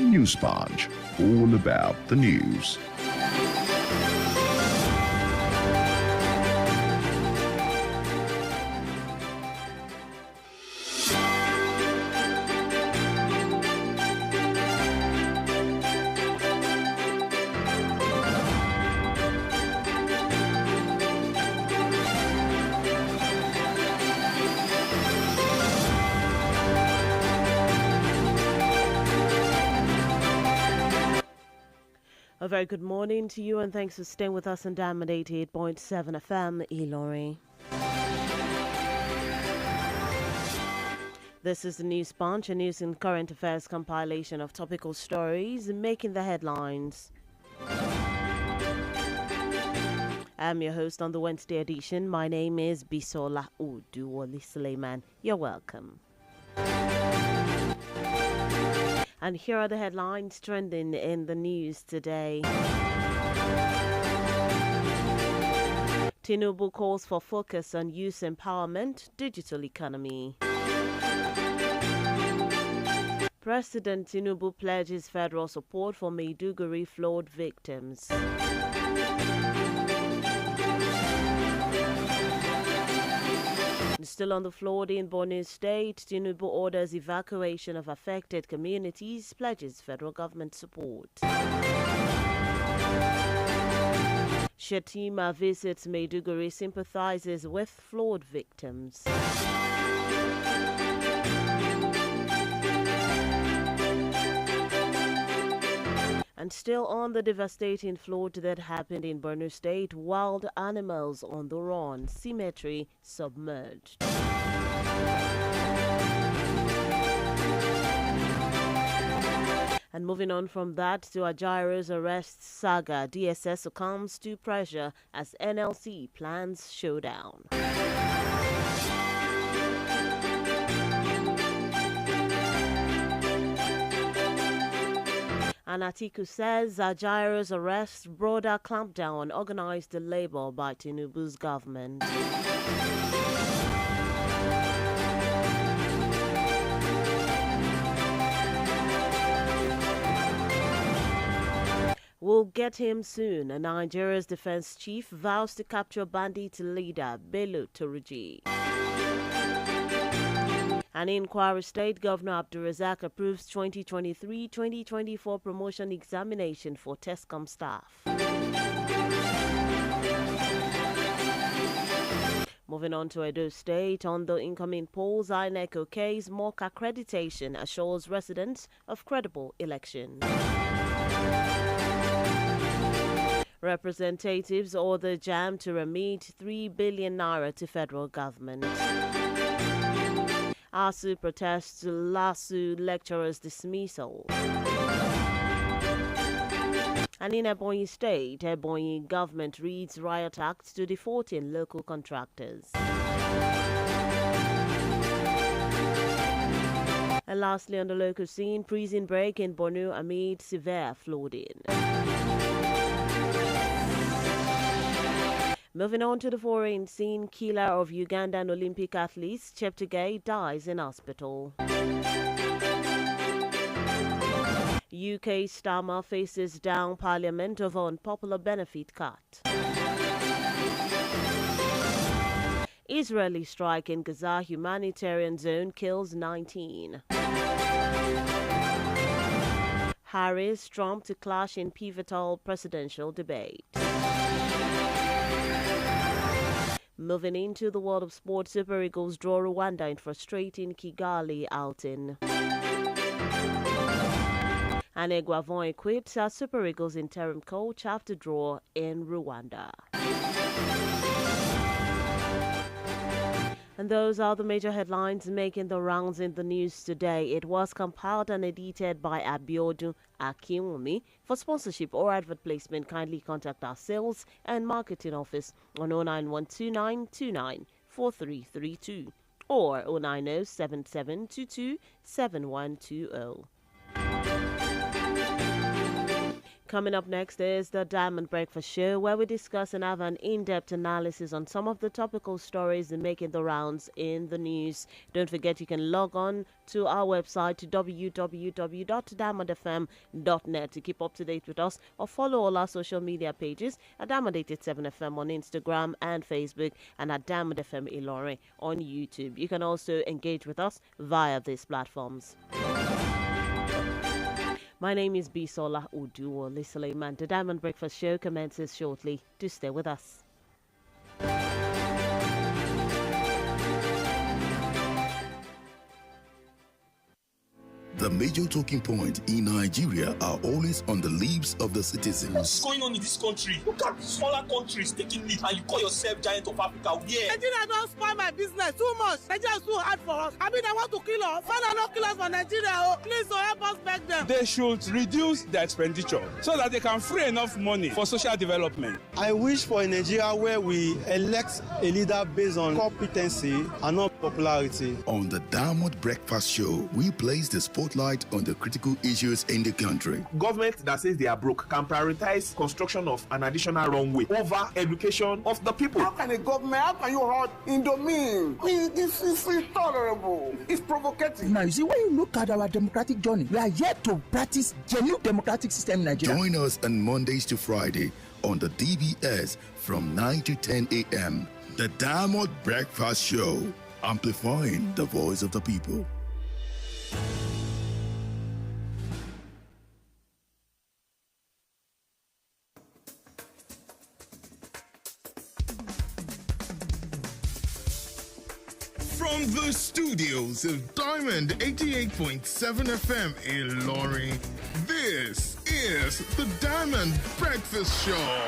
News Sponge, all about the news. A very good morning to you, and thanks for staying with us on Diamond 88.7 FM, Ilori. This is the News Punch, a news and current affairs compilation of topical stories making the headlines. I'm your host on the Wednesday edition. My name is Bisola Oduwole Suleiman. You're welcome. And here are the headlines trending in the news today. Tinubu calls for focus on youth empowerment, digital economy. President Tinubu pledges federal support for Maiduguri flood victims. Still on the flood in Borno State, Tinubu orders evacuation of affected communities, pledges federal government support. Shetima visits Maiduguri, sympathizes with flood victims. And still on the devastating flood that happened in Borno State, wild animals on the run, cemetery submerged. And moving on from that to Ajaro's arrest saga, DSS succumbs to pressure as NLC plans showdown. And Atiku says Ajaro's arrest, broader clampdown on organized labor by Tinubu's government. We'll get him soon. Nigeria's defense chief vows to capture bandit leader Bello Turji. And in Kwara State, Governor Abdulrazak approves 2023-2024 promotion examination for TESCOM staff. Moving on to Edo State, on the incoming polls, INEC okays mock accreditation assures residents of credible election. Representatives order JAM to remit 3 billion naira to federal government. ASU protests LASU lecturers' dismissal. And in Ebonyi State, Ebonyi government reads riot act to the 14 local contractors. And lastly, on the local scene, prison break in Borno amid severe flooding. Moving on to the foreign scene, killer of Ugandan Olympic athletes Cheptegei dies in hospital. UK Starmer faces down Parliament over unpopular benefit cut. Israeli strike in Gaza humanitarian zone kills 19. Harris, Trump to clash in pivotal presidential debate. Moving into the world of sport, Super Eagles draw Rwanda in frustrating Kigali outing. And Eguavon quits as Super Eagles interim coach after draw in Rwanda. And those are the major headlines making the rounds in the news today. It was compiled and edited by Abiodun Akinwumi. For sponsorship or advert placement, kindly contact our sales and marketing office on 09129294332 or 09077227120. Coming up next is the Diamond Breakfast Show, where we discuss and have an in-depth analysis on some of the topical stories making the rounds in the news. Don't forget you can log on to our website to www.diamondfm.net to keep up to date with us, or follow all our social media pages at Diamond 87FM on Instagram and Facebook, and at Diamond FM Ilore on YouTube. You can also engage with us via these platforms. My name is Bisola Oduwole Suleiman. The Diamond Breakfast Show commences shortly. Do stay with us. The major talking points in Nigeria are always on the lips of the citizens. What's going on in this country? Look at smaller countries taking lead, and you call yourself giant of Africa. Yeah. Nigeria don't spoil my business too much. Nigeria is too hard for us. I mean, they want to kill us. Father, not kill us for Nigeria. Oh, please, help us beg them. They should reduce their expenditure so that they can free enough money for social development. I wish for a Nigeria where we elect a leader based on competency and not popularity. On the Diamond Breakfast Show, we place the spotlight on the critical issues in the country. Government that says they are broke can prioritize construction of an additional runway over education of the people. How can a government, how can you hold Indomine? I mean, this is intolerable. It's provocative. Now, you see, when you look at our democratic journey, we are yet to practice genuine democratic system in Nigeria. Join us on Mondays to Friday on the DBS from 9 to 10 a.m. The Diamond Breakfast Show, amplifying the voice of the people. From the studios of Diamond 88.7 FM in Lorry, this is the Diamond Breakfast Show.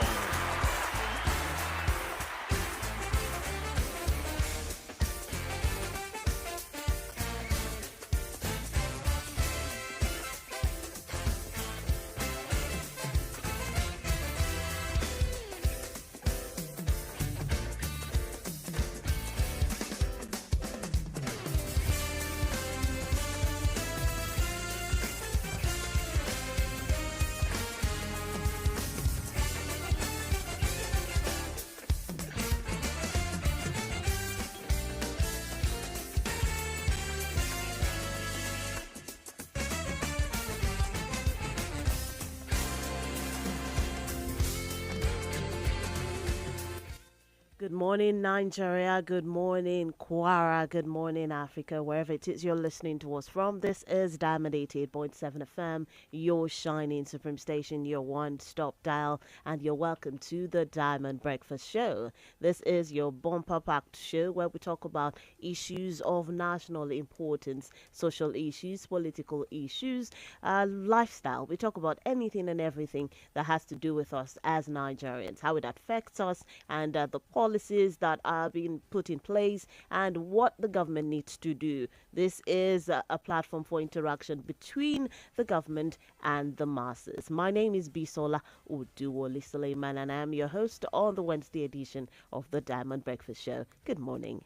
Good morning, Nigeria. Good morning, Kwara. Good morning, Africa. Wherever it is you're listening to us from, this is Diamond 88.7 FM, your shining supreme station, your one-stop dial, and you're welcome to the Diamond Breakfast Show. This is your bumper-packed show where we talk about issues of national importance, social issues, political issues, lifestyle. We talk about anything and everything that has to do with us as Nigerians, how it affects us, and the policies that are being put in place and what the government needs to do. This is a platform for interaction between the government and the masses. My name is Bisola Oduwole Suleiman, and I am your host on the Wednesday edition of the Diamond Breakfast Show. Good morning.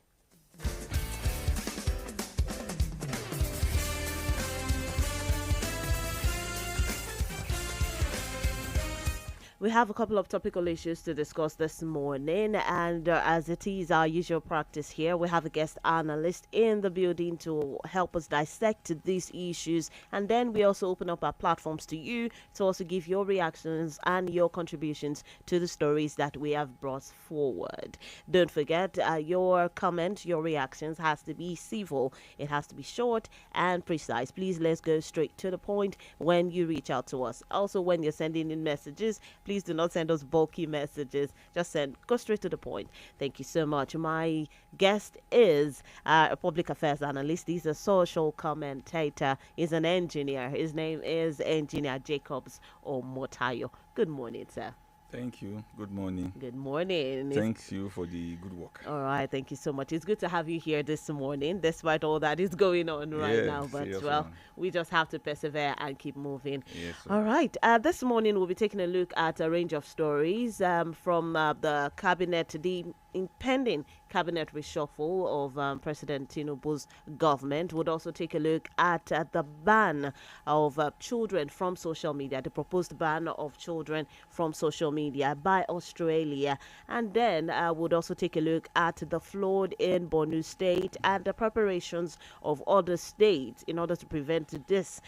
We have a couple of topical issues to discuss this morning, and as it is our usual practice here, we have a guest analyst in the building to help us dissect these issues, and then we also open up our platforms to you to also give your reactions and your contributions to the stories that we have brought forward. Don't forget, your comment, your reactions has to be civil, it has to be short and precise. Please, let's go straight to the point when you reach out to us. Also, when you're sending in messages, please do not send us bulky messages. Just go straight to the point. Thank you so much. My guest is a public affairs analyst. He's a social commentator. He's an engineer. His name is Engineer Jacobs Omotayo. Good morning, sir. Thank you. Good morning. Good morning. Thank you for the good work. All right. Thank you so much. It's good to have you here this morning, despite all that is going on right now. But, well, we just have to persevere and keep moving. Yes, all right. This morning, we'll be taking a look at a range of stories from the cabinet. The impending cabinet reshuffle of President Tinubu's government, would also take a look at the ban of children from social media, the proposed ban of children from social media by Australia, and then would also take a look at the flood in Borno State and the preparations of other states in order to prevent this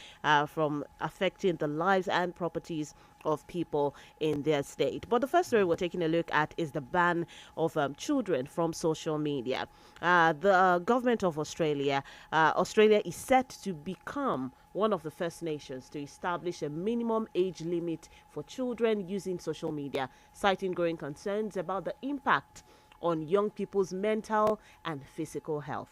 from affecting the lives and properties of people in their state. But the first story we're taking a look at is the ban of children from social media. The government of Australia is set to become one of the first nations to establish a minimum age limit for children using social media, citing growing concerns about the impact on young people's mental and physical health.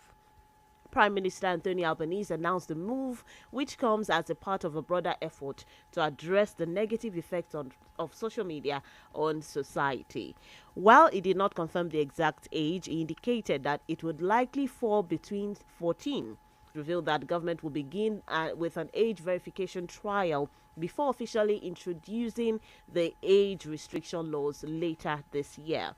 Prime Minister Anthony Albanese announced the move, which comes as a part of a broader effort to address the negative effects of social media on society. While he did not confirm the exact age, he indicated that it would likely fall between 14. Revealed that government will begin with an age verification trial before officially introducing the age restriction laws later this year.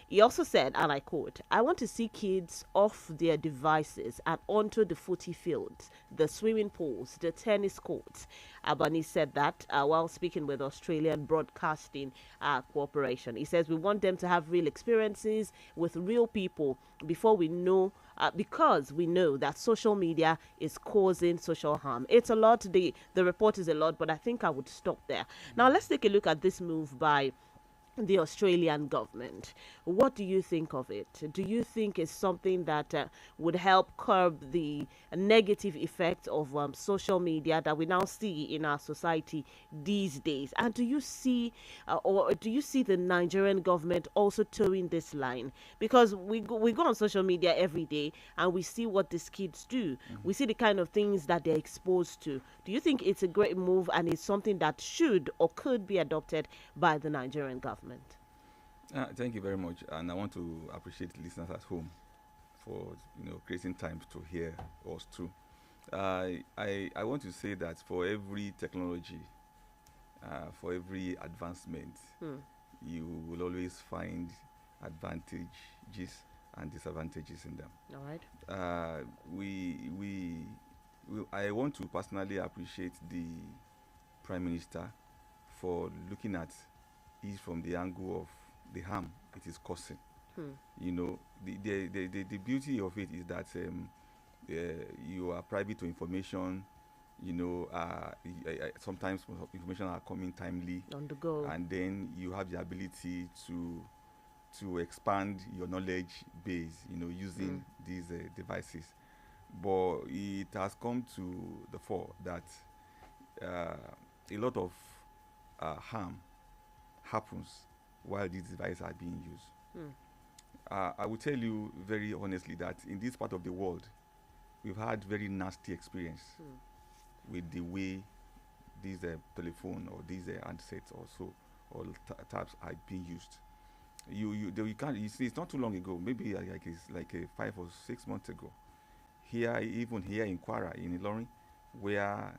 He also said, and I quote, "I want to see kids off their devices and onto the footy fields, the swimming pools, the tennis courts." Albanese said that while speaking with Australian Broadcasting Corporation. He says, "We want them to have real experiences with real people before we know, because we know that social media is causing social harm." It's a lot. The report is a lot, but I think I would stop there. Now, let's take a look at this move by the Australian government. What do you think of it? Do you think it's something that would help curb the negative effects of social media that we now see in our society these days? And do you see the Nigerian government also towing this line? Because we go on social media every day and we see what these kids do. We see the kind of things that they're exposed to. Do you think it's a great move and it's something that should or could be adopted by the Nigerian government? Thank you very much, and I want to appreciate the listeners at home for creating time to hear us too. I want to say that for every technology, for every advancement, you will always find advantages and disadvantages in them. All right. I want to personally appreciate the Prime Minister for looking at it from the angle of the harm it is causing. The beauty of it is that you are privy to information. Sometimes information are coming timely on the go, and then you have the ability to expand your knowledge base. Using these devices. But it has come to the fore that a lot of harm happens while these devices are being used. I will tell you very honestly that in this part of the world, we've had very nasty experience with the way these telephone or these handsets or tabs are being used. You can't. You see, it's not too long ago. Maybe it's like 5 or 6 months ago. Even here in Kwara, in Ilorin, where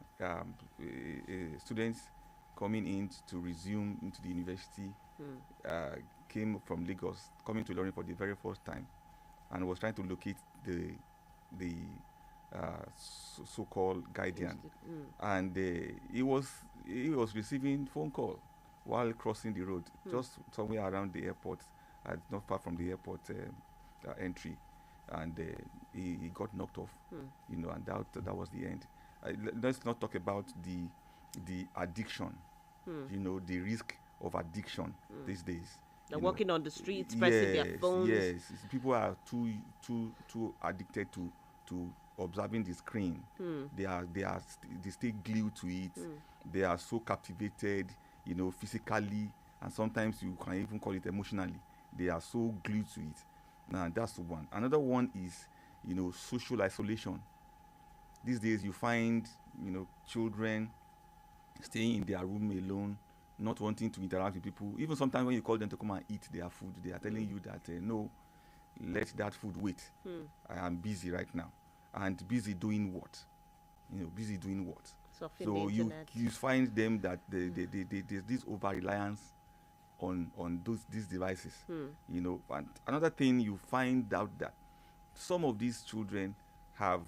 students coming in to resume into the university came from Lagos, coming to Ilorin for the very first time, and was trying to locate the so-called guardian, and he was receiving phone call while crossing the road, just somewhere around the airport, not far from the airport entry, and he got knocked off, and that was the end. Let's not talk about the addiction, the risk of addiction these days. They're walking on the streets, pressing their phones. Yes, people are too addicted to observing the screen. They stay glued to it. They are so captivated, physically, and sometimes you can even call it emotionally. They are so glued to it. Now that's one. Another one is, social isolation. These days you find, children staying in their room alone, not wanting to interact with people. Even sometimes when you call them to come and eat their food, they are telling you that no, let that food wait. I am busy right now. And busy doing what? Busy doing what? So you find them that there's this over reliance on these devices. You know, and another thing, you find out that some of these children have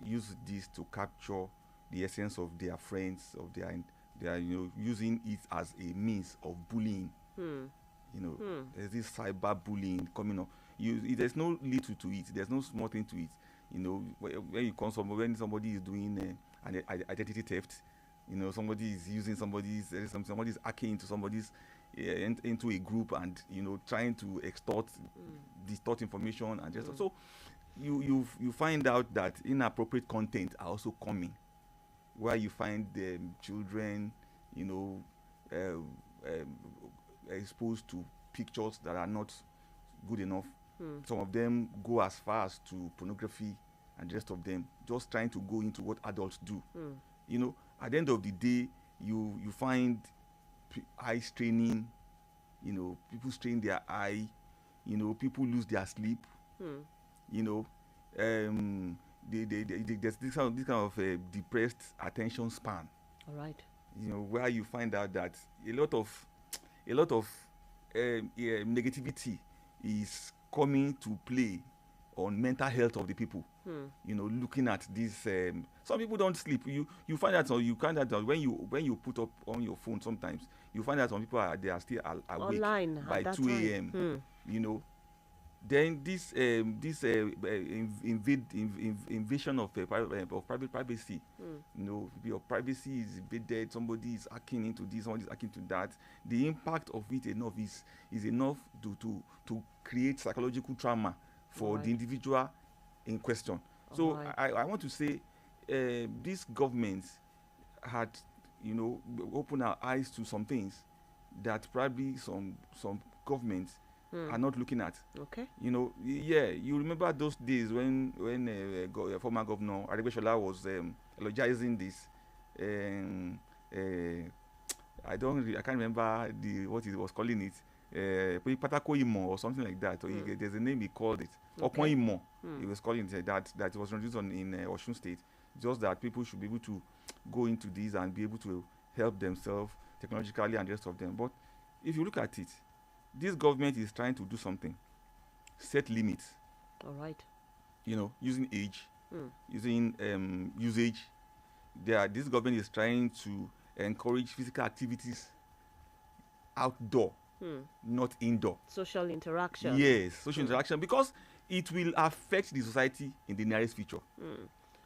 used this to capture the essence of their friends, of their you know, using it as a means of bullying. You know, there's this cyber bullying coming up. There's no little to it. There's no small thing to it. You know, when somebody is doing an identity theft, you know, somebody is using somebody's hacking into somebody's into a group, and you know, trying to distort information, and just so you find out that inappropriate content are also coming, where you find children, you know, exposed to pictures that are not good enough. Some of them go as far as to pornography, and the rest of them just trying to go into what adults do. You know, at the end of the day, you find eye straining. You know, people strain their eye. You know, people lose their sleep. You know, there's this kind of depressed attention span. All right. You know, where you find out that a lot of negativity is coming to play on mental health of the people. You know, looking at this, some people don't sleep. You find out, or you find out that when you put up on your phone, sometimes you find out some people are still awake online by 2 a.m. You know, then this invasion of private privacy. You know, your privacy is invaded. Somebody is hacking into this, somebody is hacking to that. The impact of it is enough to create psychological trauma for the individual in question. So I want to say, this government had, you know, opened our eyes to some things that probably some governments are not looking at. Okay. You know, you remember those days when former governor Bisola was eulogizing this. I can't remember what he was calling it. Patako Imo or something like that. Or there's a name he called it. Okon Imo. He was calling it that was introduced in Osun State. Just that people should be able to go into this and be able to help themselves technologically and the rest of them. But if you look at it, this government is trying to do something. Set limits. All right. You know, using age, using usage. This government is trying to encourage physical activities outdoor, not indoor. Social interaction. Yes, social interaction, because it will affect the society in the nearest future.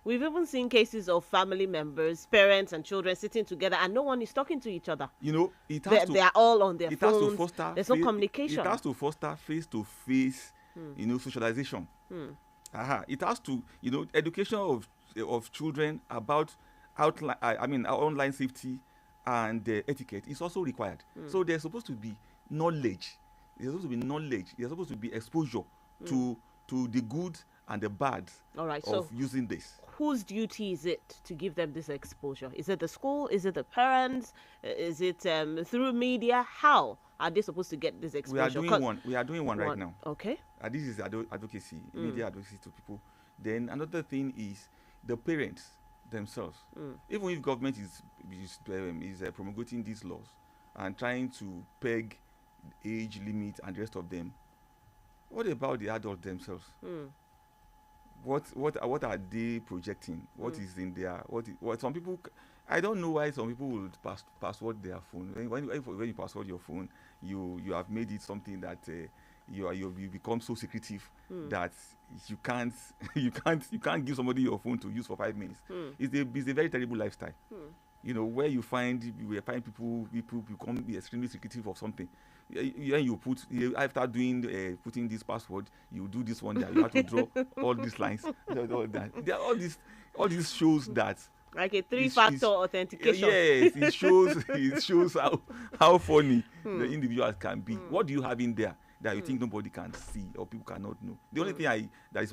We've even seen cases of family members, parents and children sitting together, and no one is talking to each other. You know, they are all on their phones. There's no communication. It has to foster face-to-face, you know, socialization. It has to, you know, education of children about online safety and etiquette is also required. So there's supposed to be knowledge. There's supposed to be knowledge. There's supposed to be exposure to the good and the bad of using this. Whose duty is it to give them this exposure? Is it the school? Is it the parents? Is it through media? How are they supposed to get this exposure? We are doing one right now. Okay. This is advocacy, media advocacy to people. Then another thing is the parents themselves. Even if government is promulgating these laws and trying to peg age limit and the rest of them, what about the adults themselves? What are they projecting? What is in their what some people? I don't know why some people would password their phone. When you password your phone, you have made it something that you become so secretive that you can't give somebody your phone to use for 5 minutes. It's a very terrible lifestyle. You know, where you find people become extremely secretive of something. You after putting this password, you do this one that you have to draw all these lines. All that. There are all these shows that, like a 3-factor authentication. Yes, it shows how funny the individuals can be. What do you have in there that you think nobody can see or people cannot know? The only thing that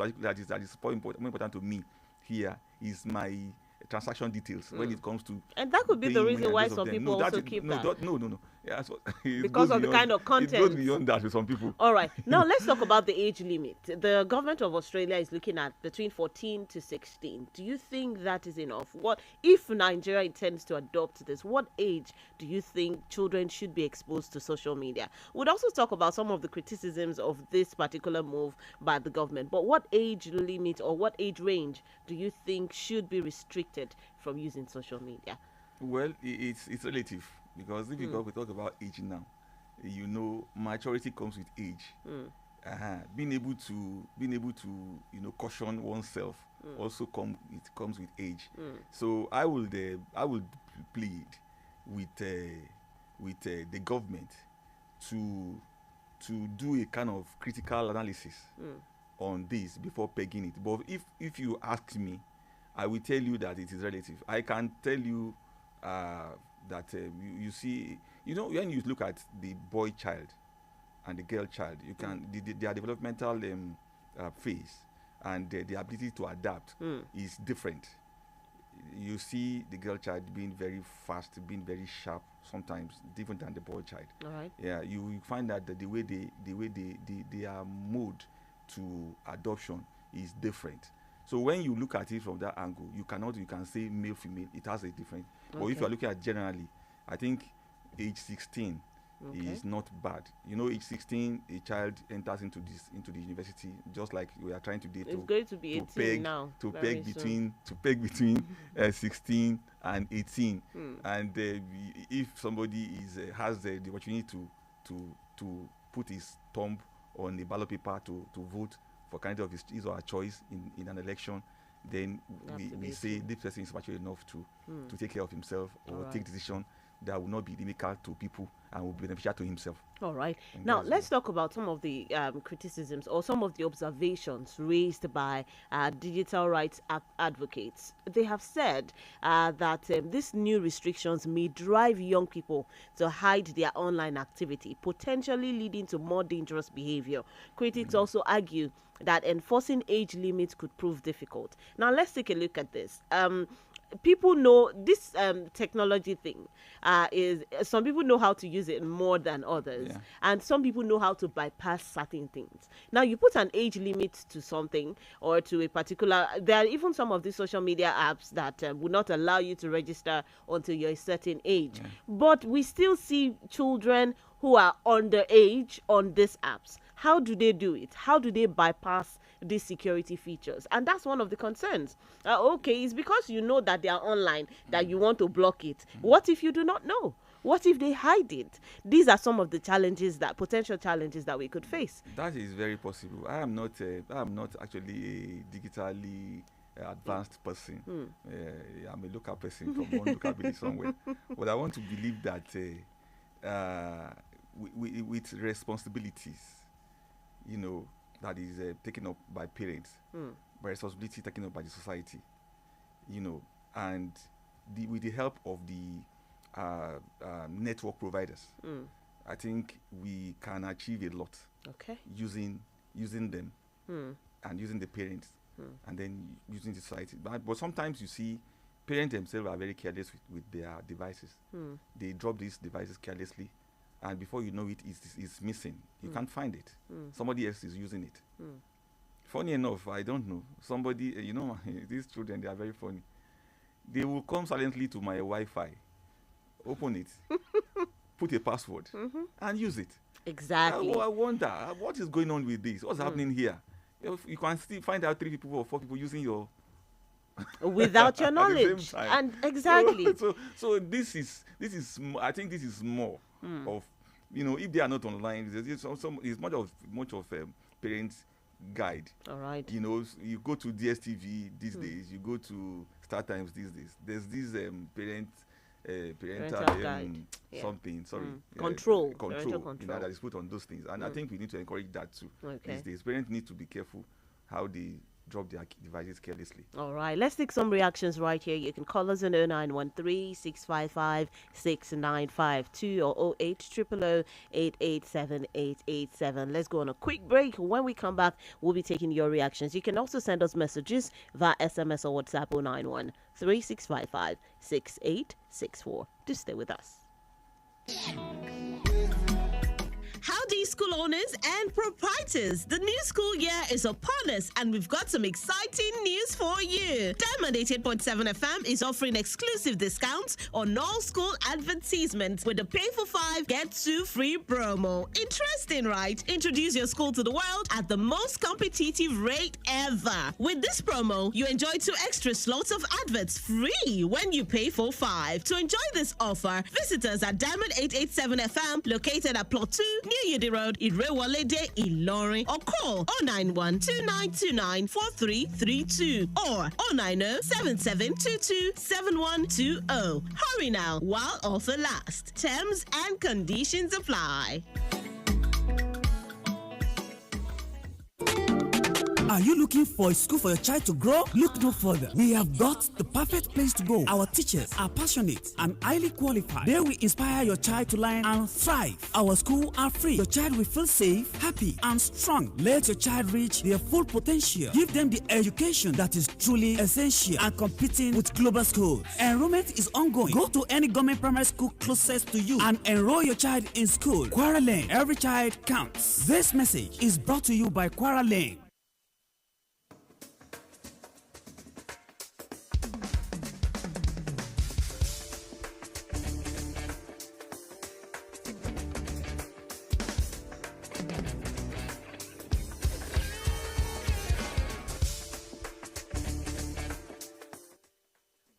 is more important to me here is my transaction details when it comes to. And that could be the reason why some people also keep that. No. Yeah, so because of the kind of content. It goes beyond that with some people. All right. Now let's talk about the age limit. The government of Australia is looking at between 14 to 16. Do you think that is enough? What if Nigeria intends to adopt this? What age do you think children should be exposed to social media? We'd also talk about some of the criticisms of this particular move by the government. But what age limit or what age range do you think should be restricted from using social media? Well, it's relative, because if you talk about age now, you know, maturity comes with age. Being able to caution oneself also comes with age. So I would plead with the government to do a kind of critical analysis on this before pegging it. But if you ask me, I will tell you that it is relative. I can tell you that you see, when you look at the boy child and the girl child, you can their developmental phase and the ability to adapt is different. You see the girl child being very fast, being very sharp, sometimes different than the boy child. All right. Yeah, you find that the way they are moved to adoption is different. So when you look at it from that angle, you can say male, female, it has a different. But if you are looking at generally, I think age 16 is not bad. Age 16, a child enters into the university, just like we are trying to do. It's going to be 18 now. To peg between 16 and 18, and if somebody has the opportunity to put his thumb on the ballot paper to vote for candidate of his or her choice in an election, then we say this person is mature enough to take care of himself or take decision that will not be inimical to people and will be beneficial to himself. All right. Now, let's talk about some of the criticisms or some of the observations raised by digital rights advocates. They have said that these new restrictions may drive young people to hide their online activity, potentially leading to more dangerous behavior. Critics also argue that enforcing age limits could prove difficult. Now, let's take a look at this. People know this technology thing is some people know how to use it more than others, and some people know how to bypass certain things. Now, you put an age limit to something or to a particular, there are even some of these social media apps that will not allow you to register until you're a certain age, but we still see children who are underage on these apps. How do they do it? How do they bypass these security features? And that's one of the concerns. It's because you know that they are online that you want to block it. What if you do not know? What if they hide it? These are some of the potential challenges that we could face. That is very possible. I am not actually a digitally advanced person. I'm a local person from one local village somewhere. But I want to believe that with responsibilities, that is taken up by parents, by responsibility taken up by the society, and with the help of the network providers, I think we can achieve a lot. Using them and using the parents, and then using the society. But sometimes you see parents themselves are very careless with their devices. They drop these devices carelessly, and before you know it, it's missing. You can't find it. Somebody else is using it. Funny enough, I don't know. Somebody, these children, they are very funny. They will come silently to my Wi-Fi, open it, put a password, and use it. Exactly. I wonder, what is going on with this? What's happening here? You can still find out 3 people or 4 people using your without your knowledge. And exactly. So this is I think this is more of, if they are not online, it's much of parents guide. All right. You go to DSTV these days, you go to Star Times these days. There's this parental guide. Something. Sorry. Control. That is put on those things, and I think we need to encourage that too. Okay. These days, parents need to be careful how they drop their devices carelessly. All right, let's take some reactions right here. You can call us on 0913 655 6952 or 0800 887 887. Let's go on a quick break. When we come back, we'll be taking your reactions. You can also send us messages via SMS or WhatsApp 091 3655 6864. Do stay with us. Howdy, school owners and proprietors. The new school year is upon us, and we've got some exciting news for you. Diamond 88.7 FM is offering exclusive discounts on all school advertisements with the pay for 5, get 2 free promo. Interesting, right? Introduce your school to the world at the most competitive rate ever. With this promo, you enjoy 2 extra slots of adverts free when you pay for 5. To enjoy this offer, visit us at Diamond 887 FM, located at Plot 2, New Yidi Road, Irewole De, Ilorin, or call 091-2929-4332 or 090-7722-7120. Hurry now while offer lasts. Terms and conditions apply. Are you looking for a school for your child to grow? Look no further. We have got the perfect place to go. Our teachers are passionate and highly qualified. They will inspire your child to learn and thrive. Our schools are free. Your child will feel safe, happy, and strong. Let your child reach their full potential. Give them the education that is truly essential and competing with global schools. Enrollment is ongoing. Go to any government primary school closest to you and enroll your child in school. Kwara Lane. Every child counts. This message is brought to you by Kwara Lane.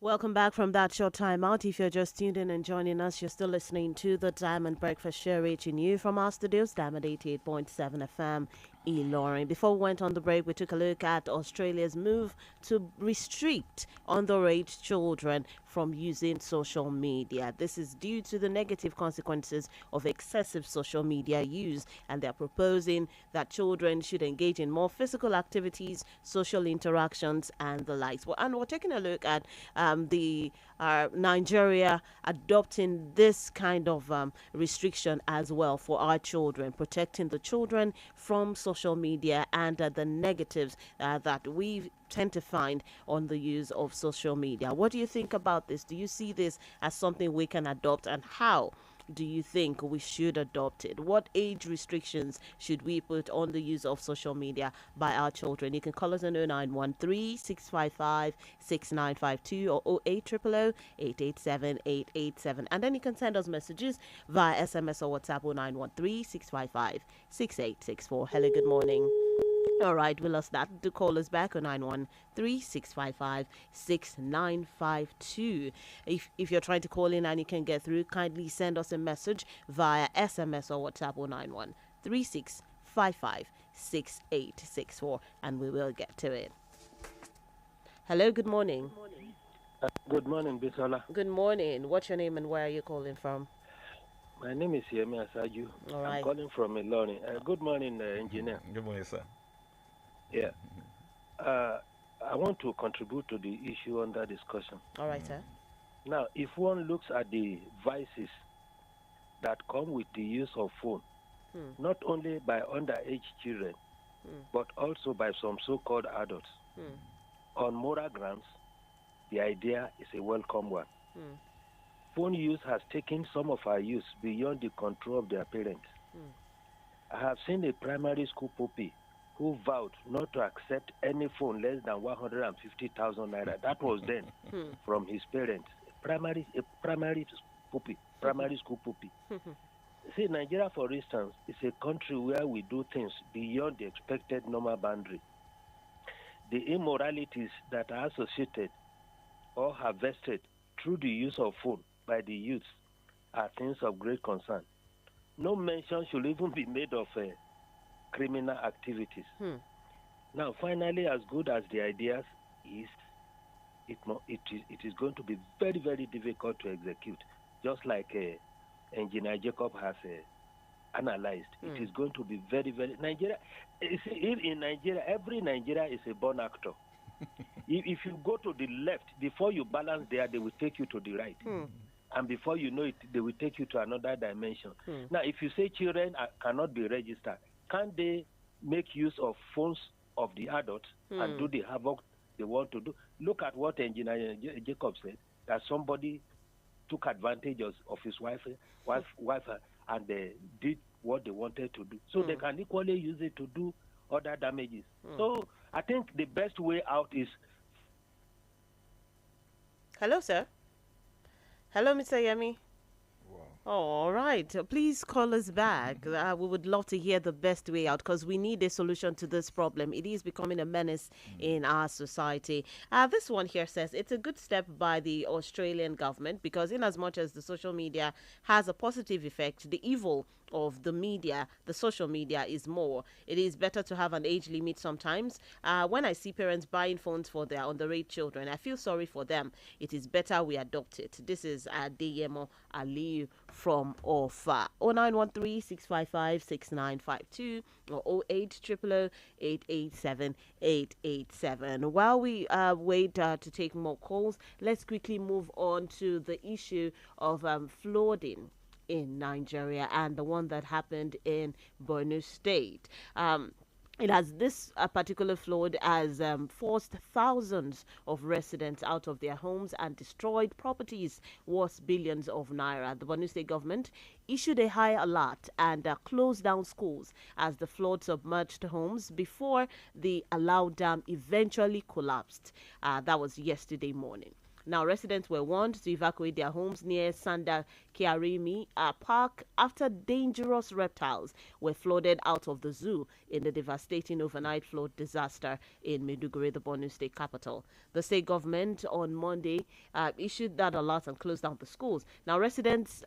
Welcome back from that short time out. If you're just tuned in and joining us, you're still listening to the Diamond Breakfast Show, reaching you from our studios, Diamond 88.7 FM, Ilorin. Before we went on the break, we took a look at Australia's move to restrict underage children from using social media. This is due to the negative consequences of excessive social media use, and they're proposing that children should engage in more physical activities, social interactions, and the likes. Well, and we're taking a look at Nigeria adopting this kind of restriction as well for our children, protecting the children from social media and the negatives that we tend to find on the use of social media. What do you think about this? Do you see this as something we can adopt, and how do you think we should adopt it? What age restrictions should we put on the use of social media by our children? You can call us on 0913-655-6952 or 0800-887-887. And then you can send us messages via SMS or WhatsApp 0913-655-6864. Hello, good morning. All right, we lost that. Do call us back on 913-655-6952. If you're trying to call in and you can get through, kindly send us a message via SMS or WhatsApp 091-3655-6864, and we will get to it. Hello, good morning. Good morning, Bisola. Good morning. What's your name and where are you calling from? My name is Yemi Asaju. All right. I'm calling from Ilorin. Good morning, engineer. Good morning, sir. Yeah. I want to contribute to the issue under discussion. All right, sir. Now, if one looks at the vices that come with the use of phone, not only by underage children, but also by some so-called adults, on moral grounds, the idea is a welcome one. Phone use has taken some of our youth beyond the control of their parents. I have seen a primary school puppy who vowed not to accept any phone less than 150,000 naira. That was then from his parents. Primary school puppy. See, Nigeria, for instance, is a country where we do things beyond the expected normal boundary. The immoralities that are associated or harvested through the use of phone by the youths are things of great concern. No mention should even be made of criminal activities. Now, finally, as good as the ideas is, it is going to be very, very difficult to execute, just like Engineer Jacob has analyzed. It is going to be very, very... Nigeria, in Nigeria, every Nigeria is a born actor. If you go to the left, before you balance there, they will take you to the right. And before you know it, they will take you to another dimension. Now, if you say children cannot be registered, can't they make use of phones of the adults and do the havoc they want to do? Look at what Engineer Jacob said, that somebody took advantage of his wife, and they did what they wanted to do. So they can equally use it to do other damages. So I think the best way out is. Hello, sir. Hello, Mr. Yemi. Oh, all right. Please call us back. We would love to hear the best way out because we need a solution to this problem. It is becoming a menace in our society. This one here says it's a good step by the Australian government because in as much as the social media has a positive effect, the evil of the media, the social media, is more. It is better to have an age limit sometimes. When I see parents buying phones for their underage children, I feel sorry for them. It is better we adopt it. This is Adeyemo Aliyu from Ofa. 0913-655-6952 or 0800-887-887. While we wait to take more calls, let's quickly move on to the issue of flooding in Nigeria and the one that happened in Borno State. This particular flood has forced thousands of residents out of their homes and destroyed properties worth billions of naira. The Borno State government issued a high alert and closed down schools as the flood submerged homes before the Alau Dam eventually collapsed. That was yesterday morning. Now, residents were warned to evacuate their homes near Sanda Kiarimi Park after dangerous reptiles were flooded out of the zoo in the devastating overnight flood disaster in Maiduguri, the Borno State capital. The state government on Monday issued that alert and closed down the schools. Now, residents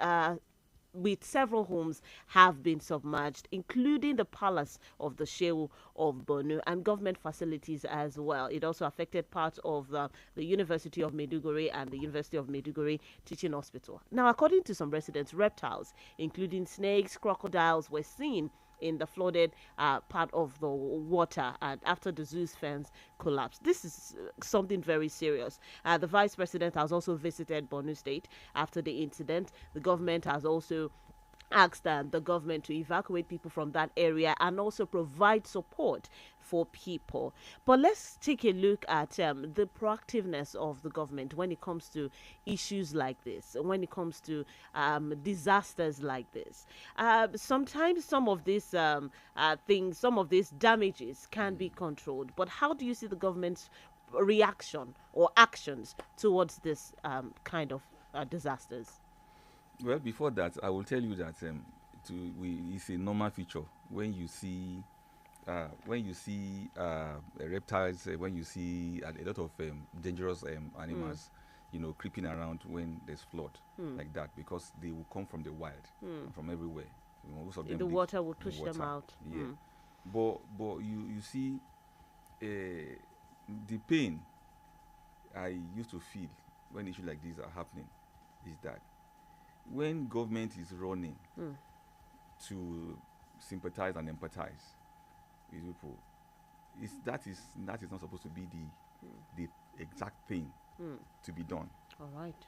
with several homes have been submerged, including the palace of the Shehu of Borno and government facilities as well. It also affected parts of the University of Maiduguri and the University of Maiduguri Teaching Hospital. Now, according to some residents, reptiles, including snakes, crocodiles, were seen in the flooded part of the water and after the zoo's fence collapsed. This is something very serious. The vice president has also visited Borno State after the incident. The government has also asked the government to evacuate people from that area and also provide support for people. But let's take a look at the proactiveness of the government when it comes to issues like this, when it comes to disasters like this. Sometimes some of these things, some of these damages can be controlled. But how do you see the government's reaction or actions towards this kind of disasters? Well, before that, I will tell you that it's a normal feature when you see reptiles, when you see a lot of dangerous animals, creeping around when there's flood like that, because they will come from the wild, from everywhere. Most of them the water will push them out. Yeah, but you see, the pain I used to feel when issues like these are happening is that when government is running to sympathize and empathize with people, that is not supposed to be the exact thing to be done. All right.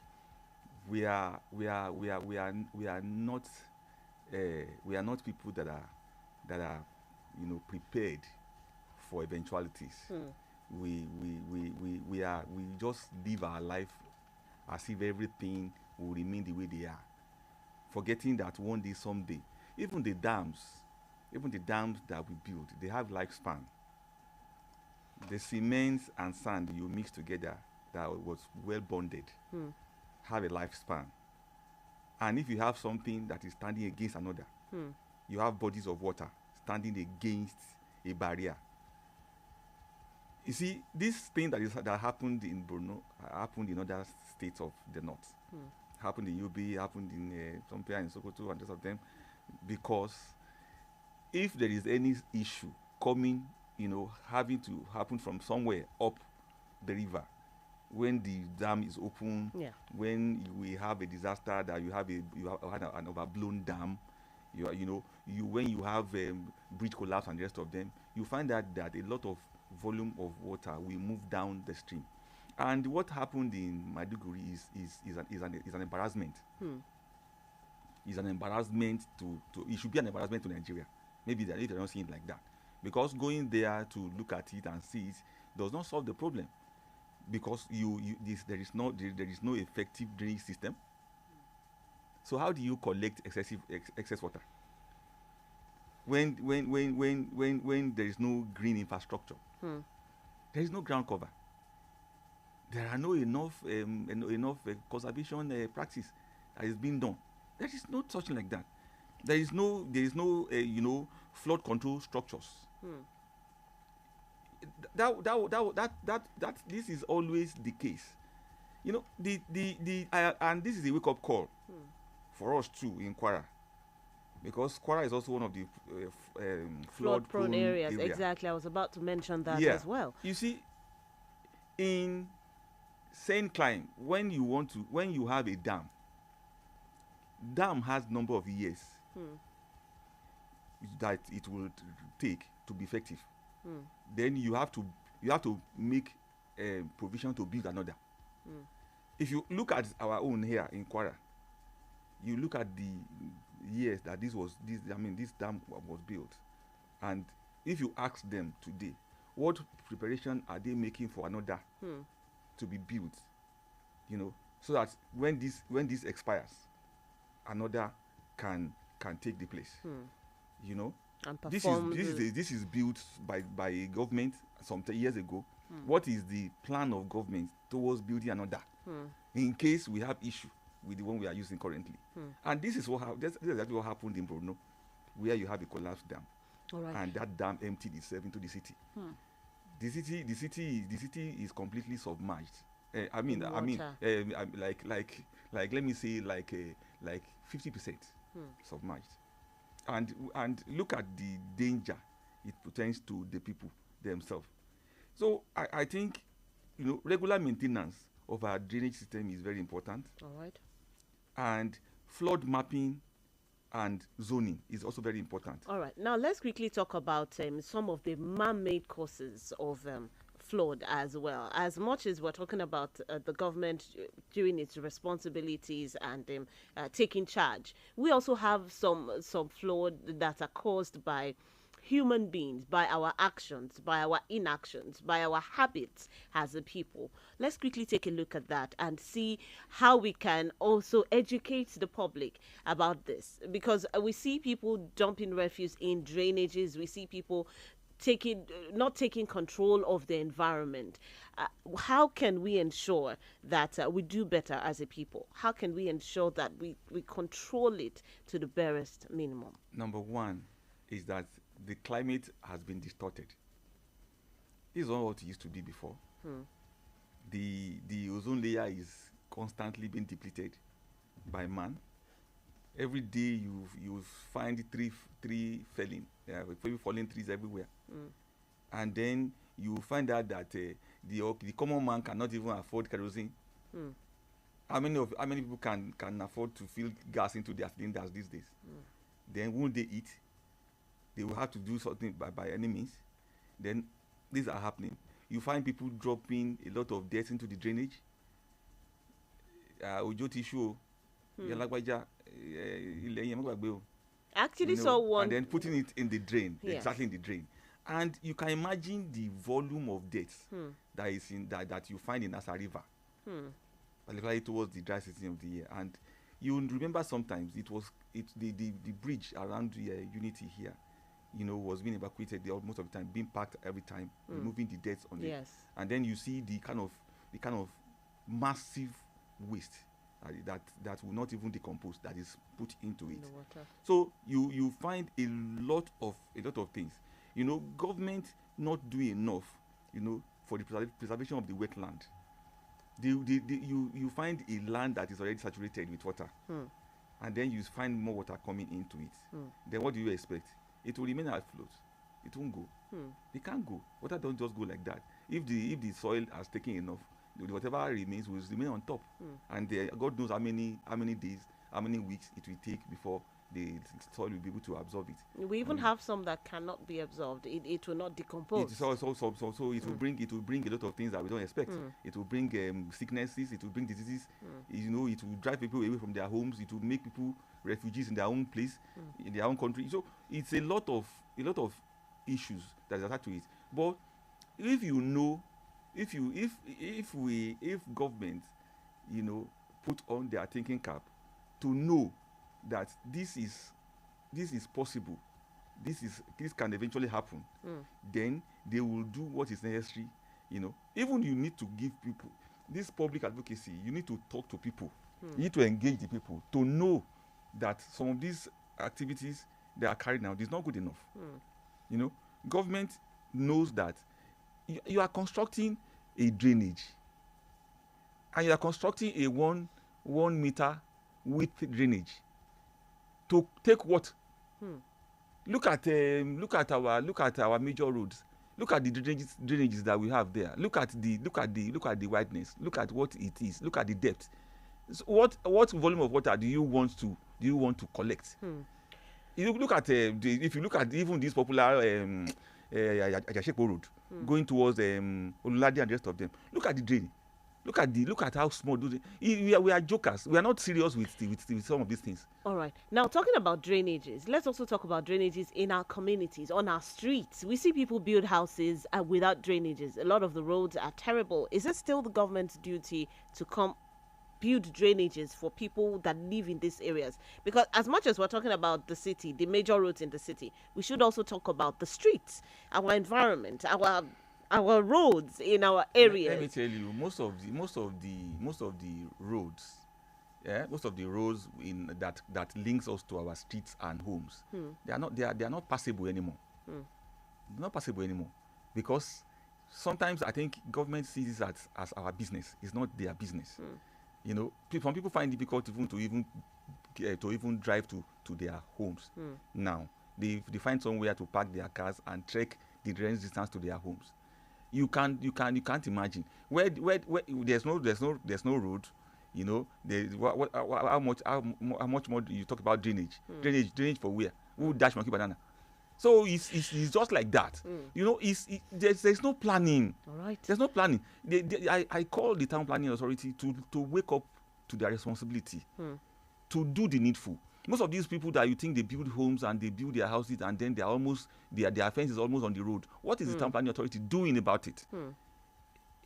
We are not people that are prepared for eventualities. We just live our life as if everything will remain the way they are, forgetting that one day, someday, even the dams that we build, they have lifespan. The cement and sand you mix together that was well bonded have a lifespan. And if you have something that is standing against another, you have bodies of water standing against a barrier. You see, this thing that happened in Borno happened in other states of the north. Happened in UB, happened in somewhere in Sokoto and rest of them, because if there is any issue coming, having to happen from somewhere up the river, when the dam is open, when we have a disaster that you had an overblown dam, when you have bridge collapse and the rest of them, you find that a lot of volume of water will move down the stream. And what happened in Maiduguri is an embarrassment. It's an embarrassment to it should be an embarrassment to Nigeria. Maybe they don't see it like that, because going there to look at it and see it does not solve the problem, because there is no effective drainage system. So how do you collect excess water? When there is no green infrastructure, there is no ground cover. There are no enough conservation practice that is being done. There is no such like that. There is no flood control structures. That this is always the case. And this is a wake up call for us too in Kwara, because Kwara is also one of the flood prone areas. Exactly, I was about to mention that as well. You see, in Saint Climb, when you have a dam has number of years that it will take to be effective. Then you have to make provision to build another. If you look at our own here in Kwara, you look at the years that this dam was built, and if you ask them today, what preparation are they making for another to be built? So that when this expires, another can take the place. And this is built by a government some years ago. What is the plan of government towards building another in case we have issue with the one we are using currently? And this is exactly what happened in Borno, where you have a collapsed dam, and that dam emptied itself into the city. The city is completely submerged. Let me say like 50% submerged. And look at the danger it presents to the people themselves. So I think regular maintenance of our drainage system is very important. All right. And flood mapping and zoning is also very important. All right. Now let's quickly talk about some of the man-made causes of flood as well. As much as we're talking about the government doing its responsibilities and taking charge, we also have some flood that are caused by human beings, by our actions, by our inactions, by our habits as a people. Let's quickly take a look at that and see how we can also educate the public about this, because we see people dumping refuse in drainages. We see people not taking control of the environment. How can we ensure that we do better as a people? How can we ensure that we control it to the barest minimum? Number one is that the climate has been distorted. This is not what it used to be before. The ozone layer is constantly being depleted by man. Every day you find tree felling, falling trees everywhere. And then you find out that the common man cannot even afford kerosene. How many people can afford to fill gas into their cylinders these days? Then won't they eat? They will have to do something by any means. Then these are happening. You find people dropping a lot of dirt into the drainage. Ojo tissue, actually saw one, and then putting it in the drain, yes. Exactly in the drain. And you can imagine the volume of dirt that is in that you find in Asa River, particularly towards the dry season of the year. And you remember sometimes the bridge around Unity here, was being evacuated most of the time, being packed every time, removing the dirt on it. And then you see the kind of massive waste that will not even decompose, that is put into it. So you find a lot of things. Government not doing enough, for the preservation of the wetland. You find a land that is already saturated with water, and then you find more water coming into it. Then what do you expect? It will remain afloat. It won't go. It can't go. Water don't just go like that. If the soil has taken enough, whatever remains will remain on top. And God knows how many days, how many weeks it will take before the soil will be able to absorb it. We even have some that cannot be absorbed. It will not decompose. So it will bring a lot of things that we don't expect. It will bring sicknesses. It will bring diseases. It will drive people away from their homes. It will make people refugees in their own place, in their own country. So it's a lot of issues that is attached to it. But if government, put on their thinking cap to know that this is possible, this can eventually happen, then they will do what is necessary. Even you need to give people this public advocacy. You need to talk to people. You need to engage the people to know that some of these activities they are carried out is not good enough. Government knows that you are constructing a drainage, and you are constructing a 1 meter width drainage to take what? Look at our major roads. Look at the drainages that we have there. Look at the wideness. Look at what it is. Look at the depth. So what volume of water do you want to collect? You look at if you look at even this popular Ajashepo road going towards Olulade and the rest of them. Look at the drain. Look at how small we are jokers. We are not serious with some of these things. All right. Now, talking about drainages, let's also talk about drainages in our communities, on our streets. We see people build houses without drainages. A lot of the roads are terrible. Is it still the government's duty to come build drainages for people that live in these areas? Because as much as we're talking about the city, the major roads in the city, we should also talk about the streets, our environment, our roads in our areas. Let me tell you, most of the roads, most of the roads that links us to our streets and homes, they are not passable anymore. They're not passable anymore because sometimes I think government sees this as our business. It's not their business. Some people find it difficult to even drive to their homes. Now they find somewhere to park their cars and trek the drainage distance to their homes. You can't imagine where there's no road. How much more do you talk about drainage? Drainage for where? Who dash monkey banana? So it's just like that. There's no planning. All right. There's no planning. I call the town planning authority to wake up to their responsibility, to do the needful. Most of these people that you think they build homes and they build their houses and then their fence is almost on the road. What is the town planning authority doing about it?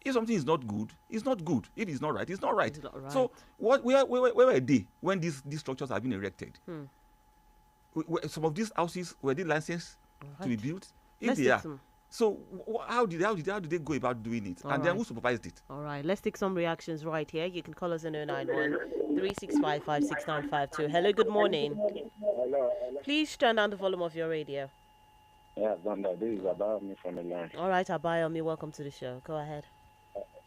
If something is not good, it's not good. If it's not right, it's not right. It's not right. So where were they when these structures have been erected? Some of these houses were they licensed to be built? If they are, so how did they go about doing it? And then who supervised it? All right, let's take some reactions right here. You can call us on 091 365 56952. Hello, good morning. Hello. Please turn down the volume of your radio. Yeah, Zanda, this is Abayomi from the line. All right, Abayomi, welcome to the show. Go ahead.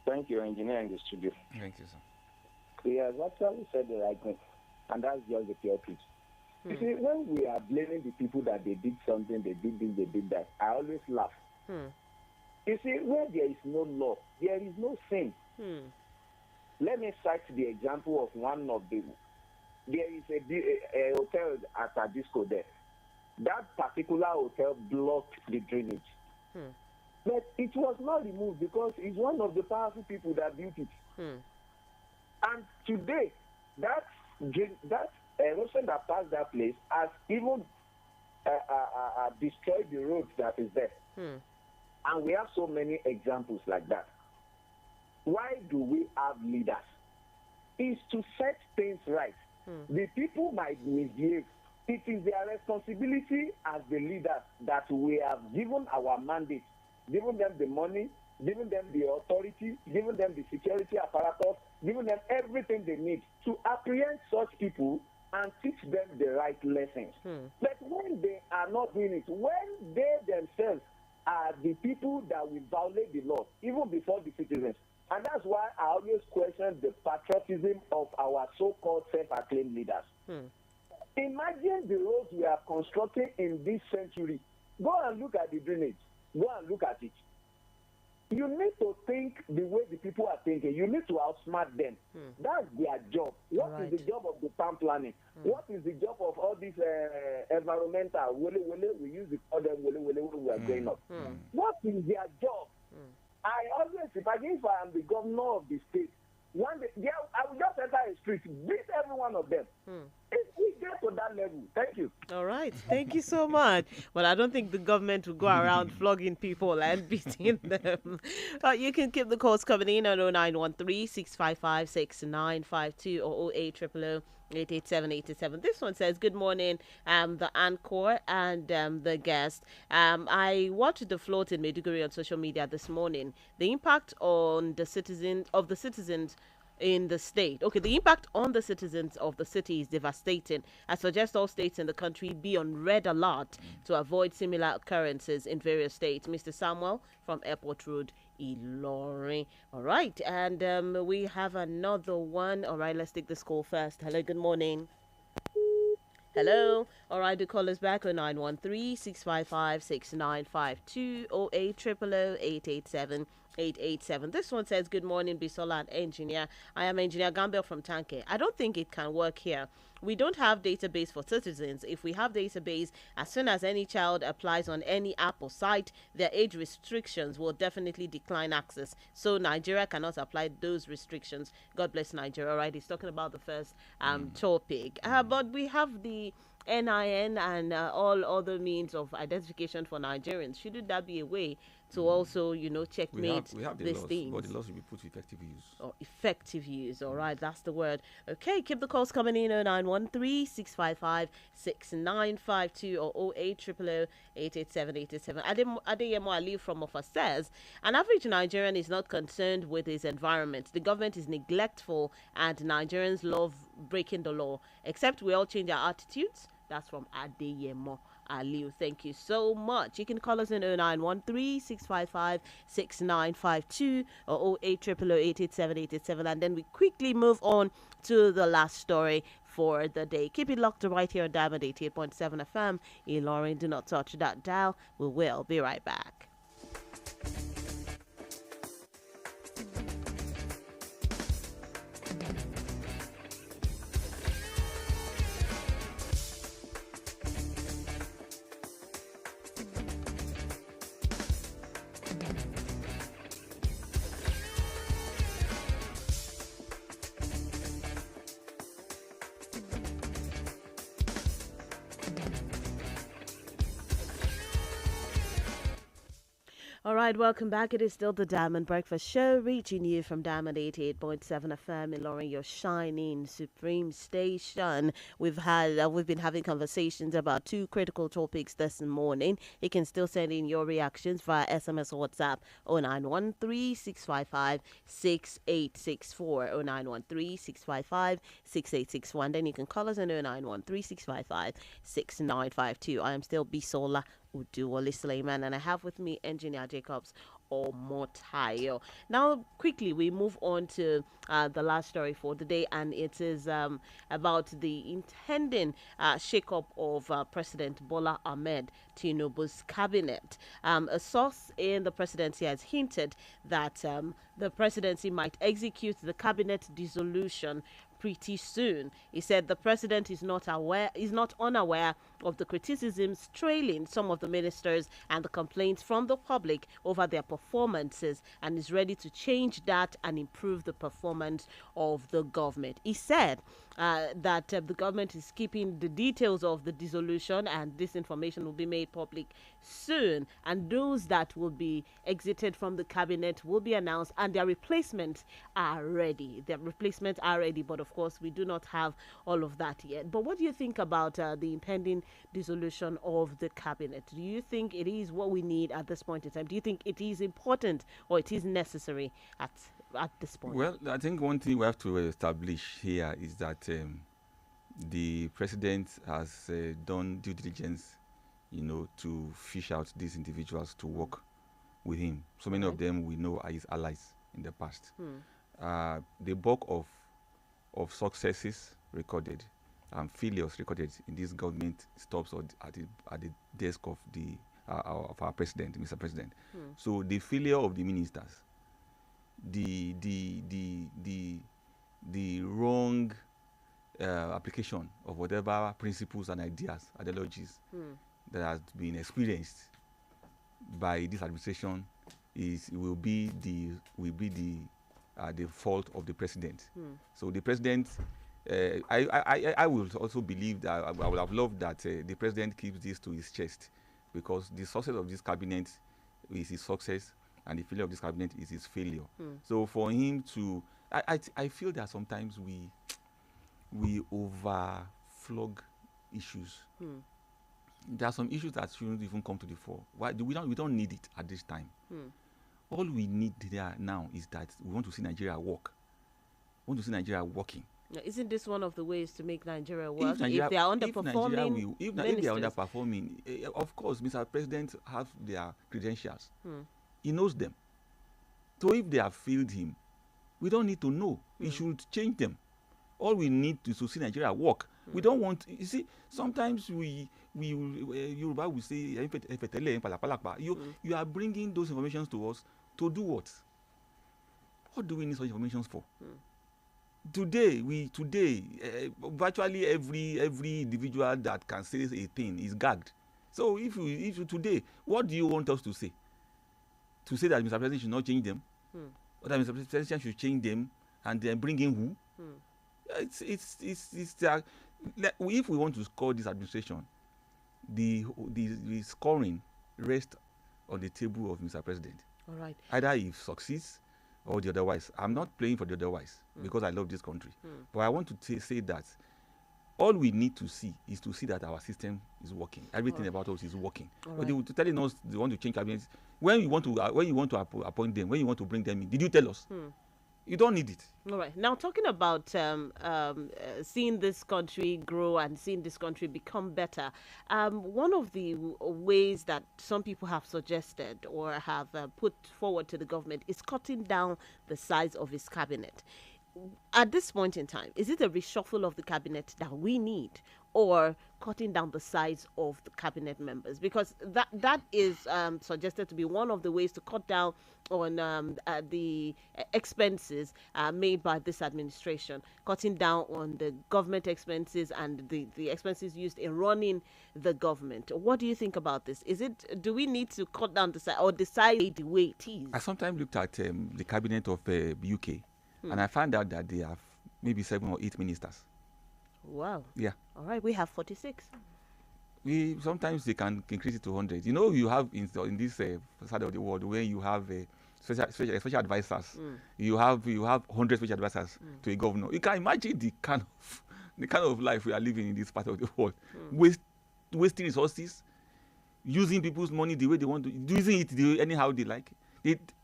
Thank you, engineer in the studio. Thank you, sir. He has actually said the right thing, and that's just the pure truth. You see, when we are blaming the people that they did something, they did this, they did that, I always laugh. You see, where there is no law, there is no sin. Let me cite the example of one of the. There is a hotel at a disco there. That particular hotel blocked the drainage. But it was not removed because it's one of the powerful people that built it. And today, that erosion that passed that place has even destroyed the roads that is there. And we have so many examples like that. Why do we have leaders? It's to set things right. The people might misbehave. It is their responsibility as the leaders that we have given our mandate, given them the money, given them the authority, given them the security apparatus, given them everything they need to apprehend such people and teach them the right lessons. But when they are not doing it, when they themselves are the people that will violate the law, even before the citizens. And that's why I always question the patriotism of our so-called self-acclaimed leaders. Imagine the roads we are constructing in this century. Go and look at the drainage. Go and look at it. You need to think the way the people are thinking. You need to outsmart them. That's their job. What is the job of the town planning? What is the job of all these environmental? We use to call them when we are growing up. What is their job? I always, if I am the governor of the state, one day, I will just enter a street, beat every one of them. If we get to that level. Thank you. All right. Thank you so much. Well, I don't think the government will go around flogging people and beating them. But you can keep the calls coming in on 0913 655 6952 or 0800 887. This one says, good morning, the anchor and the guest. I watched the float in Maiduguri on social media this morning. The impact on the citizens in the state. Okay, the impact on the citizens of the city is devastating. I suggest all states in the country be on red alert to avoid similar occurrences in various states. Mr. Samuel from Airport Road, Ilorin. All right, and we have another one. All right, let's take this call first. Hello, good morning. Hello. All right, the call is back on 913 655 6952 or 887 887. This one says, good morning, Bisola and engineer. I am engineer Gamble from Tanke. I don't think it can work here. We don't have database for citizens. If we have database, as soon as any child applies on any app or site, their age restrictions will definitely decline access. So Nigeria cannot apply those restrictions. God bless Nigeria. All right, he's talking about the first topic. But we have the NIN and all other means of identification for Nigerians. Shouldn't that be a way to also, checkmate we have the these laws, things? but the laws will be put to effective use. Oh, effective use. All right, that's the word. Okay, keep the calls coming in 0913 655 6952 or 0800 887 887. Adeyemo Ali from Offa says, an average Nigerian is not concerned with his environment. The government is neglectful and Nigerians love breaking the law. Except we all change our attitudes. That's from Adeyemo Aliu. Thank you so much. You can call us in 0913 655 6952 or 0800 887 887. And then we quickly move on to the last story for the day. Keep it locked right here on Diamond 88.7 FM. Lauren, do not touch that dial. We will be right back. All right, welcome back. It is still the Diamond Breakfast Show, reaching you from Diamond 88.7 FM in Lauren, your shining supreme station. We've been having conversations about two critical topics this morning. You can still send in your reactions via SMS or WhatsApp 0913 655 6864 0913 655 6861. Then you can call us on 0913 655 6952. I am still Bisola Oduwole Suleiman, and I have with me engineer Jacobs Omotayo. Now, quickly, we move on to the last story for the day, and it is about the intending shake-up of President Bola Ahmed Tinubu's cabinet. A source in the presidency has hinted that the presidency might execute the cabinet dissolution pretty soon. He said the president is not unaware of the criticisms trailing some of the ministers and the complaints from the public over their performances, and is ready to change that and improve the performance of the government. He said that the government is keeping the details of the dissolution, and this information will be made public soon, and those that will be exited from the cabinet will be announced, and their replacements are ready. But of course, we do not have all of that yet. But what do you think about the impending dissolution of the cabinet? Do you think it is what we need at this point in time? Do you think it is important or it is necessary at this point? Well, I think one thing we have to establish here is that the president has done due diligence, to fish out these individuals to work with him. So many of them we know are his allies in the past. The bulk of successes recorded and failures recorded in this government stops at the desk of our president, Mr. President. So the failure of the ministers, the wrong application of whatever principles and ideologies that has been experienced by this administration will be the fault of the president. So the president I will also believe that I would have loved that the president keeps this to his chest, because the success of this cabinet is his success and the failure of this cabinet is his failure. So for him to, I feel that sometimes we overflog issues. There are some issues that shouldn't even come to the fore. Why do we don't need it at this time? All we need there now is that we want to see Nigeria work. We want to see Nigeria working. Now, isn't this one of the ways to make Nigeria work? If they are underperforming, if they are underperforming, of course, Mr. President have their credentials. He knows them. So if they have failed him, we don't need to know. He should change them. All we need is to see Nigeria work. We don't want. You see, sometimes Yoruba will say, you are bringing those informations to us to do what? What do we need such information for? Today, virtually every individual that can say a thing is gagged. So if you today, what do you want us to say? To say that Mr. President should not change them, or that Mr. President should change them and then bring in who? It's if we want to score this administration, the scoring rests on the table of Mr. President. All right. Either he succeeds or the otherwise. I'm not playing for the otherwise because I love this country. But I want to say that all we need to see is to see that our system is working. Everything about us is working. But they were telling us they want to change cabinets. When you want to appoint them, when you want to bring them in, did you tell us? You don't need it. All right. Now, talking about seeing this country grow and seeing this country become better, one of the ways that some people have suggested or have put forward to the government is cutting down the size of its cabinet. At this point in time, is it a reshuffle of the cabinet that we need, or cutting down the size of the cabinet members? Because that is suggested to be one of the ways to cut down on the expenses made by this administration, cutting down on the government expenses and the expenses used in running the government. What do you think about this? Do we need to cut down the size or decide the way it is? I sometimes looked at the cabinet of UK, and I found out that they have maybe 7 or 8 ministers. Wow. Yeah. All right, we have 46. Sometimes they can increase it to 100. You know, you have in this side of the world where you have special advisors. You have 100 special advisors to a governor. You can imagine the kind of life we are living in this part of the world. Wasting resources, using people's money the way they want to, using it anyhow they like.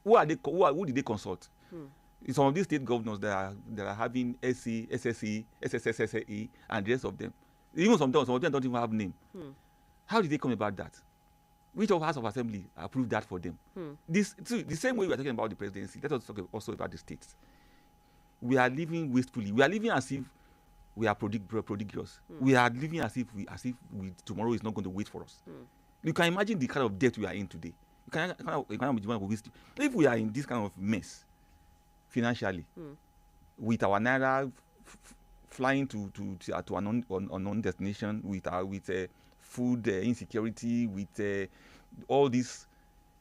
Who did they consult? Some of these state governors that are having SC, SSE, SSSSE, and the rest of them. Even some of them don't even have name. How did they come about that? Which of House of Assembly approved that for them? The same way we are talking about the presidency, let us talk also about the states. We are living wastefully. We are living as if we are prodigious. We are living as if tomorrow is not going to wait for us. You can imagine the kind of debt we are in today. You can if we are in this kind of mess financially, with our naira flying to an unknown destination, with food insecurity, with all this,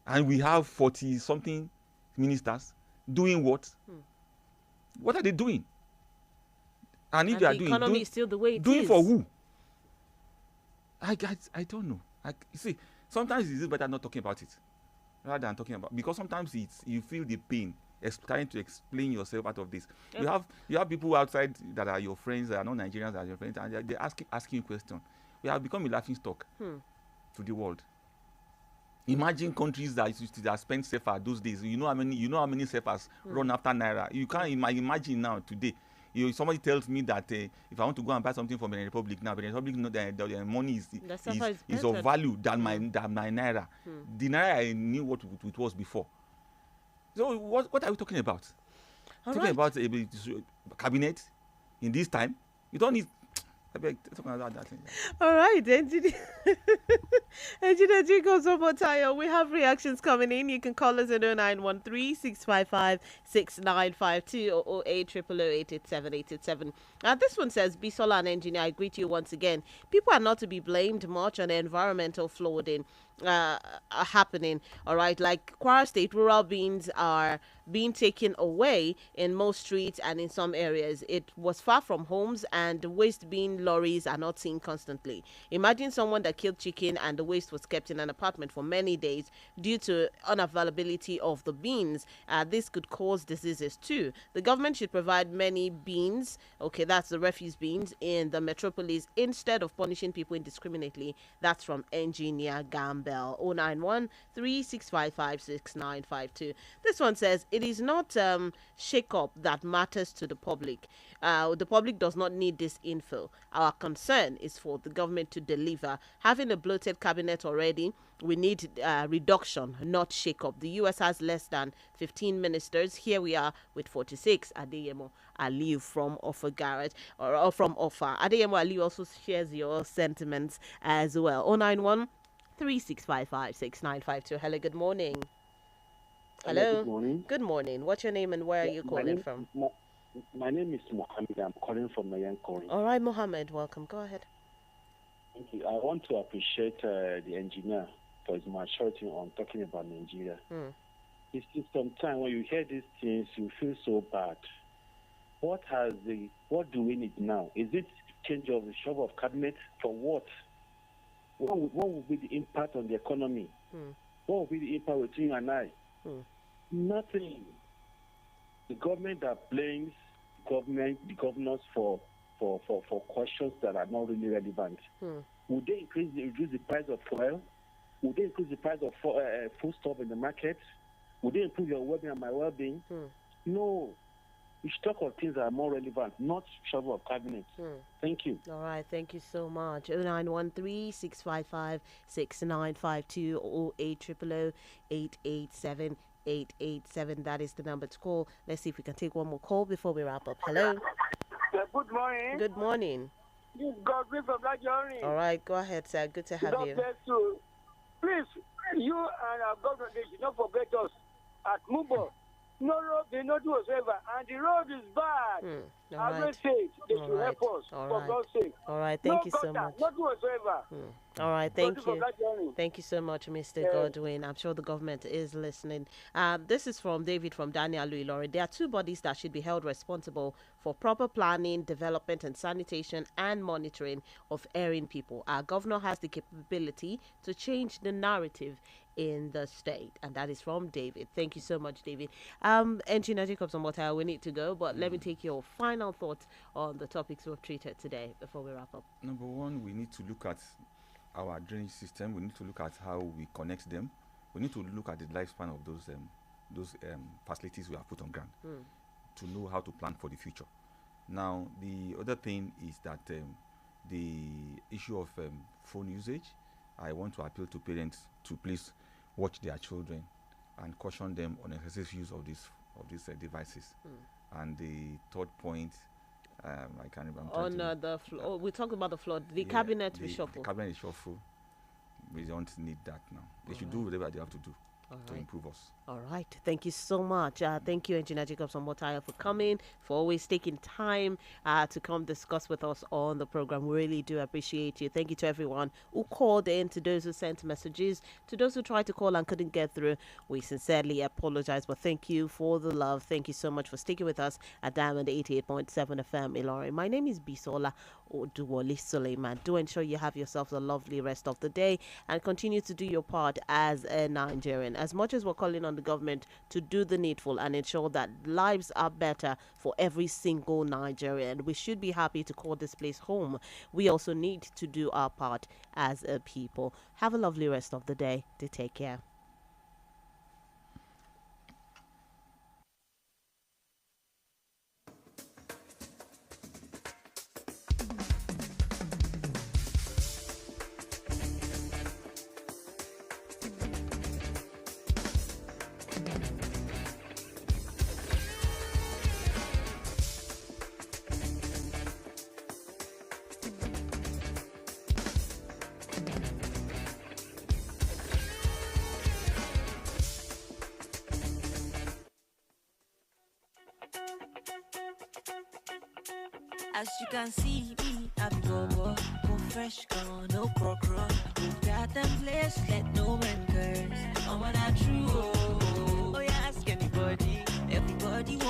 and we have 40-something ministers doing what? What are they doing? And if they are doing, economy is still the way it doing is. For who? I don't know. You see, sometimes it's better not talking about it rather than talking about, because sometimes you feel the pain trying to explain yourself out of this. Yep. You have people outside that are your friends, that are not Nigerians, that are your friends, and they're asking you questions. We have become a laughing stock to the world. Imagine countries that spent safer those days. You know how many safers run after naira. You can't imagine now today. Somebody tells me that if I want to go and buy something from the Republic now, the Republic know that the money is of value than my naira. The naira, I knew what it was before. So what are we talking about? Talking about a cabinet in this time? You don't need. All right, Engineer Chico Sobotayo, we have reactions coming in. You can call us at 0913-655-6952 or 0800-887-887. This one says, Bisola and Engineer, I greet you once again. People are not to be blamed much on the environmental flooding. happening. All right, like Kwara State, rural beans are being taken away in most streets and in some areas. It was far from homes, and the waste bin lorries are not seen constantly. Imagine someone that killed chicken and the waste was kept in an apartment for many days due to unavailability of the beans. This could cause diseases too. The government should provide many beans, okay, that's the refuse beans, in the metropolis instead of punishing people indiscriminately. That's from Engineer Gamble. 091 3655 6952. This one says it is not shake up that matters to the public. The public does not need this info. Our concern is for the government to deliver. Having a bloated cabinet already, we need reduction, not shake up. The US has less than 15 ministers. Here we are with 46. Adeyemo Aliu from Offa Garage, or from Offa. Adeyemo Aliu also shares your sentiments as well. 091 3655 6952. Hello, good morning. Hello. Good morning. Good morning. What's your name and where are you calling from? My name is Mohammed. I'm calling from Mayankori. All right, Mohammed. Welcome. Go ahead. Thank you. I want to appreciate the engineer for his maturity on talking about Nigeria. It's sometimes when you hear these things, you feel so bad. What do we need now? Is it change of the shop of cabinet for what? What will be the impact on the economy? What will be the impact between you and I? Nothing. The government that blames the governors for questions that are not really relevant. Would they reduce the price of fuel? Would they increase the price of food stuff in the market? Would they improve your well-being and my well-being? No. We should talk of things that are more relevant, not trouble of cabinet. Thank you. All right, thank you so much. 0913 655 6952 or 800 887. That is the number to call. Let's see if we can take one more call before we wrap up. Hello. Good morning. Good morning. This is Godfrey from that journey. All right, go ahead, sir. Good to have God you. bless you. Please, you and our government, they should not forget us at Mumbo. No road, they not do whatsoever, and the road is bad. All I right. say they should All right. help us, All for right. God's sake. All right, thank you so gutter, much. Not do whatsoever. All right, thank Godfrey from you. that journey. Thank you so much, Mr. Godwin. I'm sure the government is listening. This is from David from Daniel Louis. There are two bodies that should be held responsible for proper planning, development, and sanitation and monitoring of erring people. Our governor has the capability to change the narrative in the state, and that is from David. Thank you so much, David. Engineer Jacobs and Motel, we need to go, but let me take your final thoughts on the topics we've treated today before we wrap up. Number one, we need to look at our drainage system. We need to look at how we connect them. We need to look at the lifespan of those facilities we have put on ground to know how to plan for the future. Now, the other thing is that the issue of phone usage, I want to appeal to parents to please watch their children and caution them on excessive use of these devices. And the third point, I can't remember. On the floor, we talked about the floor. The cabinet reshuffle. The cabinet reshuffle. We don't need that now. They should do whatever they have to do to improve us. All right. Thank you so much. Thank you, Engineer Jacobs and Motaya, for coming, for always taking time to come discuss with us on the program. We really do appreciate you. Thank you to everyone who called in, to those who sent messages, to those who tried to call and couldn't get through. We sincerely apologize, but thank you for the love. Thank you so much for sticking with us at Diamond 88.7 FM Ilorin. My name is Bisola Oduwole Suleiman. Do ensure you have yourselves a lovely rest of the day and continue to do your part as a Nigerian. As much as we're calling on the government to do the needful and ensure that lives are better for every single Nigerian, we should be happy to call this place home. We also need to do our part as a people. Have a lovely rest of the day. To take care. As you can see me, I'm have go, go fresh, go, no crock. Got them place, let no man curse. Oh, what I true, oh, yeah, ask anybody. Everybody wants.